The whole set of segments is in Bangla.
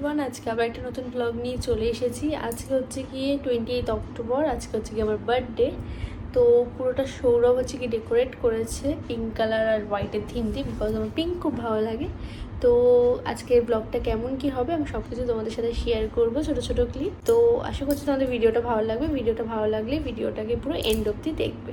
এভরিওয়ান, আজকে আবার একটা নতুন ব্লগ নিয়ে চলে এসেছি। আজকে হচ্ছে গিয়ে 28 অক্টোবর, আজকে হচ্ছে গিয়ে আমার বার্থডে। তো পুরোটা সৌরভ হচ্ছে কি ডেকোরেট করেছে পিঙ্ক কালার আর হোয়াইটের থিম দিয়ে, বিকজ আমার পিঙ্ক খুব ভালো লাগে। তো আজকের ব্লগটা কেমন কি হবে আমি সব কিছু তোমাদের সাথে শেয়ার করবো, ছোটো ছোটো ক্লিপ। তো আশা করছি তোমাদের ভিডিওটা ভালো লাগবে। ভিডিওটা ভালো লাগলে ভিডিওটাকে পুরো এন্ড অবধি দেখবে।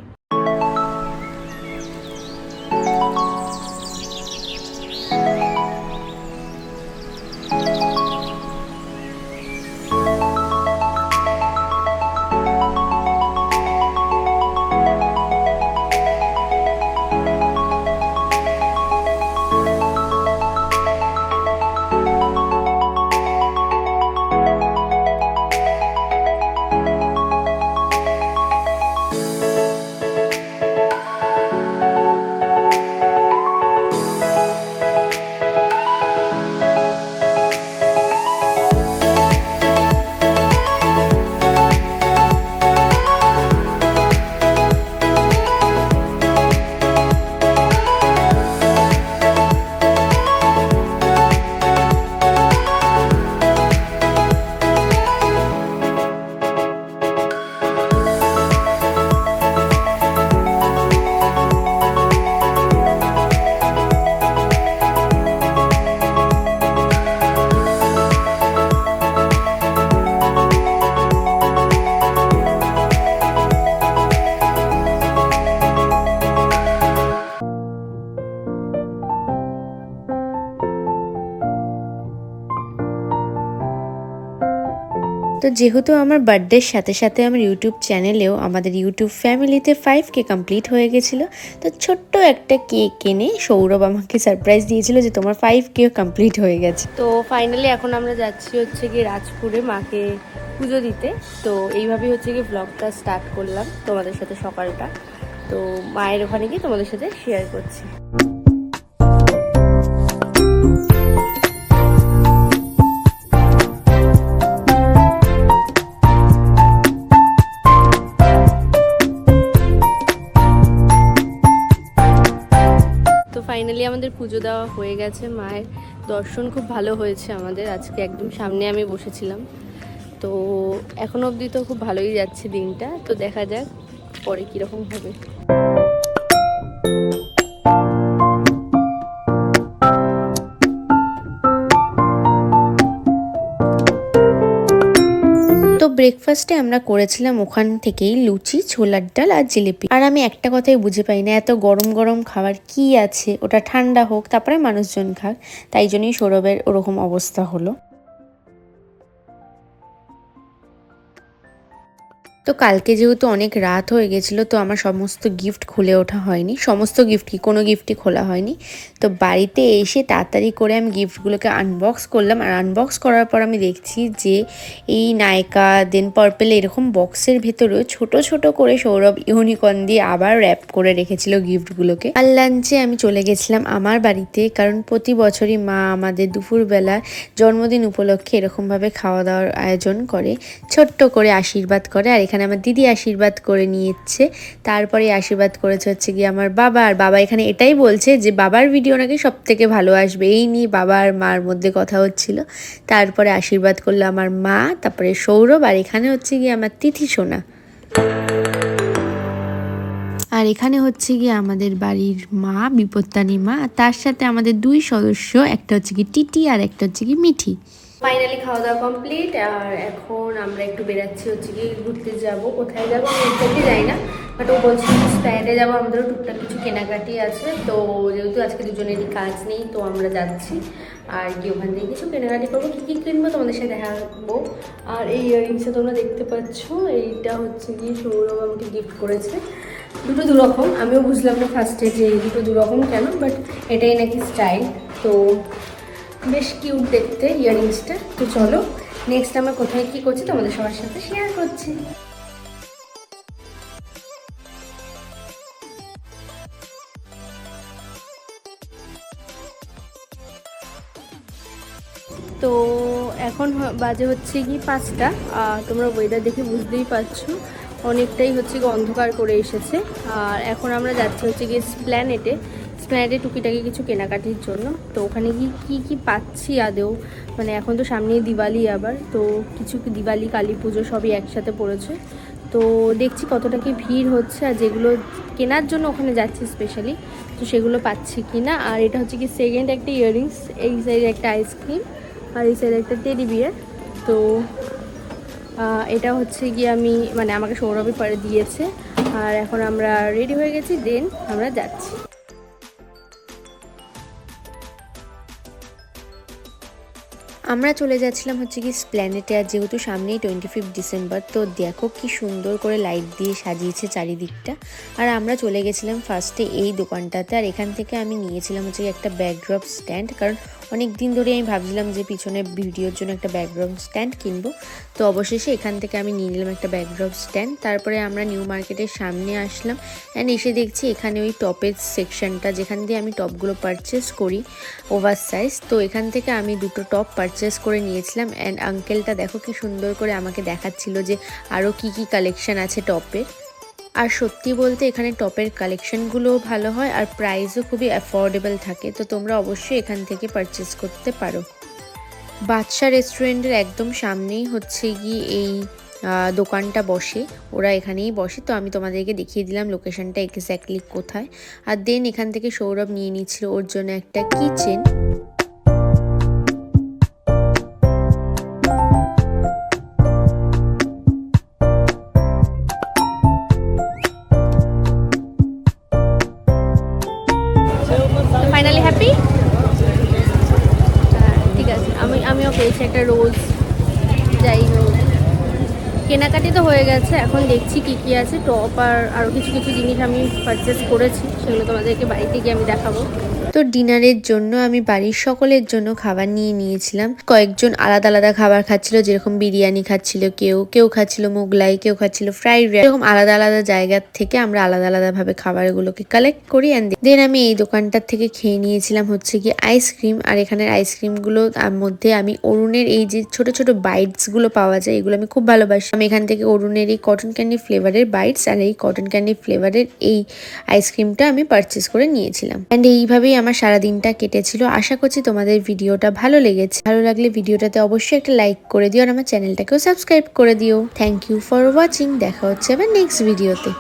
তো যেহেতু আমার বার্থডের সাথে সাথে আমার ইউটিউব চ্যানেলেও আমাদের ইউটিউব ফ্যামিলিতে 5K কমপ্লিট হয়ে গেছিলো। তো ছোট্ট একটা কেক কিনে সৌরভ আমাকে সারপ্রাইজ দিয়েছিল যে তোমার 5K কমপ্লিট হয়ে গেছে। তো ফাইনালি এখন আমরা যাচ্ছি হচ্ছে গিয়ে রাজপুরে মাকে পুজো দিতে। তো এইভাবেই হচ্ছে গিয়ে ব্লগটা স্টার্ট করলাম তোমাদের সাথে সকালটা। তো মায়ের ওখানে গিয়ে তোমাদের সাথে শেয়ার করছি। ফাইনালি আমাদের পুজো দেওয়া হয়ে গেছে, মায়ের দর্শন খুব ভালো হয়েছে আমাদের। আজকে একদম সামনে আমি বসেছিলাম। তো এখন অবধি তো খুব ভালোই যাচ্ছে দিনটা। তো দেখা যাক পরে কীরকম হবে। তো ব্রেকফাস্টে আমরা করেছিলাম ওখান থেকেই লুচি, ছোলার ডাল আর জিলিপি। আর আমি একটা কথাই বুঝে পাই না, এত গরম গরম খাবার কি আছে, ওটা ঠান্ডা হোক তারপরে মানুষজন খাক। তাই জন্যই সৌরভের ওরকম অবস্থা হলো। তো কালকে যেহেতু অনেক রাত হয়ে গেছিলো, তো আমার সমস্ত গিফট খুলে ওঠা হয়নি। সমস্ত গিফট কি, কোনো গিফটই খোলা হয়নি। তো বাড়িতে এসে তাড়াতাড়ি করে আমি গিফটগুলোকে আনবক্স করলাম। আর আনবক্স করার পর আমি দেখছি যে এই নায়কা দেন পার্পেল এরকম বক্সের ভেতরেও ছোট ছোট করে সৌরভ ইউনিকর্ন দিয়ে আবার র্যাপ করে রেখেছিল গিফটগুলোকে। আর লাঞ্চে আমি চলে গেছিলাম আমার বাড়িতে, কারণ প্রতি বছরই মা আমাদের দুপুরবেলা জন্মদিন উপলক্ষে এরকমভাবে খাওয়া দাওয়ার আয়োজন করে, ছোট্ট করে আশীর্বাদ করে। আর এখানে আমার দিদি আশীর্বাদ করে নিয়েছে, তারপরে আশীর্বাদ করেছে হচ্ছে গিয়ে আমার বাবা। আর বাবা এখানে এটাই বলছে যে বাবার ভিডিও নাকি সব থেকে ভালো আসবে, এই নিয়ে বাবা আর মার মধ্যে কথা হচ্ছিল। তারপরে আশীর্বাদ করলো আমার মা, তারপরে সৌরভ, আর এখানে হচ্ছে গিয়ে আমার তিথি সোনা। আর এখানে হচ্ছে গিয়ে আমাদের বাড়ির মা, বিপত্তানি মা, তার সাথে আমাদের 2 সদস্য, একটা হচ্ছে কি টিটি আর একটা হচ্ছে কি মিঠি। ফাইনালি খাওয়া দাওয়া কমপ্লিট। আর এখন আমরা একটু বেরাচ্ছি হচ্ছে কি ঘুরতে যাব। কোথায় যাবো আমি এক্সাক্টলি যাই না, বাট ও বলছি স্প্যাডে যাবো। আমাদেরও টুকটাক কিছু কেনাকাটি আছে। তো যেহেতু আজকে দুজনেরই কাজ নেই, তো আমরা যাচ্ছি আর গিয়ে ওখান থেকে কিছু কেনাকাটি করবো। কী কী কিনবো তোমাদের সাথে দেখাবো। আর এই ইয়াররিংসটা তোমরা দেখতে পাচ্ছ, এইটা হচ্ছে কি সৌরভ আমাকে গিফট করেছে। দুটো দুরকম, আমিও বুঝলাম না ফার্স্টে যে দুটো দুরকম কেন, বাট এটাই নাকি স্টাইল। তো বেশ কিউট দেখতে ইয়াররিংসটা। তো চলো নেক্সট আমরা কোথায় কী করছি তোমাদের সবার সাথে শেয়ার করছি। তো এখন বাজে হচ্ছে কি 5টা। তোমরা ওয়েদার দেখে বুঝতেই পারছো অনেকটাই হচ্ছে কি অন্ধকার করে এসেছে। আর এখন আমরা যাচ্ছি হচ্ছে গিয়ে এসপ্ল্যানেডে। স্প্ল্যানেডে টুকিটাকি কিছু কেনাকাটির জন্য। তো ওখানে কি পাচ্ছি আদেও, মানে এখন তো সামনেই দিওয়ালি, আবার তো কিছু দিওয়ালি কালী পুজো সবই একসাথে পড়েছে। তো দেখছি কতটা কি ভিড় হচ্ছে, আর যেগুলো কেনার জন্য ওখানে যাচ্ছি স্পেশালি, তো সেগুলো পাচ্ছি কি না। আর এটা হচ্ছে কি সেকেন্ড একটা ইয়াররিংস, এই সাইডে একটা আইসক্রিম আর এই সাইডে একটা টেডি বিয়ার। তো এটা হচ্ছে গিয়ে আমি মানে আমাকে সৌরভী পরে দিয়েছে। আর এখন আমরা রেডি হয়ে গেছি, দেন আমরা যাচ্ছি। আমরা চলে যাচ্ছিলাম হচ্ছে কি স্প্ল্যানেটে, আর যেহেতু সামনেই 25 ডিসেম্বর, তো দেখো কি সুন্দর করে লাইট দিয়ে সাজিয়েছে চারিদিকটা। আর আমরা চলে গেছিলাম ফার্স্টে এই দোকানটাতে, আর এখান থেকে আমি নিয়েছিলাম হচ্ছে একটা ব্যাকড্রপ স্ট্যান্ড, কারণ অনেক দিন ধরে আমি ভাবছিলাম যে পিছনে ভিডিওর জন্য একটা ব্যাকড্রপ স্ট্যান্ড কিনবো। তো অবশেষে এখান থেকে আমি নিয়ে নিলাম একটা ব্যাকড্রপ স্ট্যান্ড। তারপরে আমরা নিউ মার্কেটের সামনে আসলাম, অ্যান্ড এসে দেখছি এখানে ওই টপের সেকশনটা, যেখান দিয়ে আমি টপগুলো পারচেস করি ওভার সাইজ। তো এখান থেকে আমি দুটো টপ পারচেস করে নিয়েছিলাম। অ্যান্ড আঙ্কেলটা দেখো কি সুন্দর করে আমাকে দেখাচ্ছিল যে আরও কি কালেকশন আছে টপের। আর সত্যি বলতে এখানে টপের কালেকশনগুলোও ভালো হয়, আর প্রাইসও খুবই অ্যাফোর্ডেবল থাকে। তো তোমরা অবশ্যই এখান থেকে পারচেস করতে পারো। বাদশা রেস্টুরেন্টের একদম সামনেই হচ্ছে গিয়ে এই দোকানটা বসে, ওরা এখানেই বসে। তো আমি তোমাদেরকে দেখিয়ে দিলাম লোকেশনটা এক্স্যাক্টলি কোথায়। আর দেন এখান থেকে সৌরভ নিয়ে নিচ্ছিল ওর জন্য একটা কিচেন। Finally happy. ঠিক আছে, আমিও পেয়েছি একটা রোজ। যাই হোক, কেনাকাটি তো হয়ে গেছে, এখন দেখছি কি আছে। টপ আর আরও কিছু জিনিস আমি পারচেস করেছি, সেগুলো তোমাদেরকে বাড়িতে গিয়ে আমি দেখাবো। তো ডিনারের জন্য আমি বাড়ির সকলের জন্য খাবার নিয়ে নিয়েছিলাম। কয়েকজন আলাদা আলাদা খাবার খাচ্ছিল, যেরকম বিরিয়ানি খাচ্ছিল কেউ খাচ্ছিল মোগলাই, কেউ খাচ্ছিল ফ্রাইড রাইস। এরকম আলাদা আলাদা জায়গা থেকে আমরা আলাদা আলাদা ভাবে খাবারগুলোকে কালেক্ট করি। অ্যান্ড দেন আমি এই দোকানটার থেকে খেয়ে নিয়েছিলাম হচ্ছে কি আইসক্রিম। আর এখানের আইসক্রিমগুলোর মধ্যে আমি অরুণের এই যে ছোট ছোট বাইটস গুলো পাওয়া যায়, এগুলো আমি খুব ভালোবাসি। আমি এখান থেকে অরুণের এই কটন ক্যান্ডি ফ্লেভারের বাইটস আর এই কটন ক্যান্ডি ফ্লেভারের এই আইসক্রিমটা আমি পারচেস করে নিয়েছিলাম। অ্যান্ড এইভাবেই আমার সারাদিনটা কেটেছিল। আশা করছি তোমাদের ভিডিওটা ভালো লেগেছে। ভালো লাগলে ভিডিওটাতে অবশ্যই একটা লাইক করে দিও, আর আমার চ্যানেলটাকেও সাবস্ক্রাইব করে দিও। Thank you for watching. দেখা হচ্ছে আবার নেক্সট ভিডিওতে।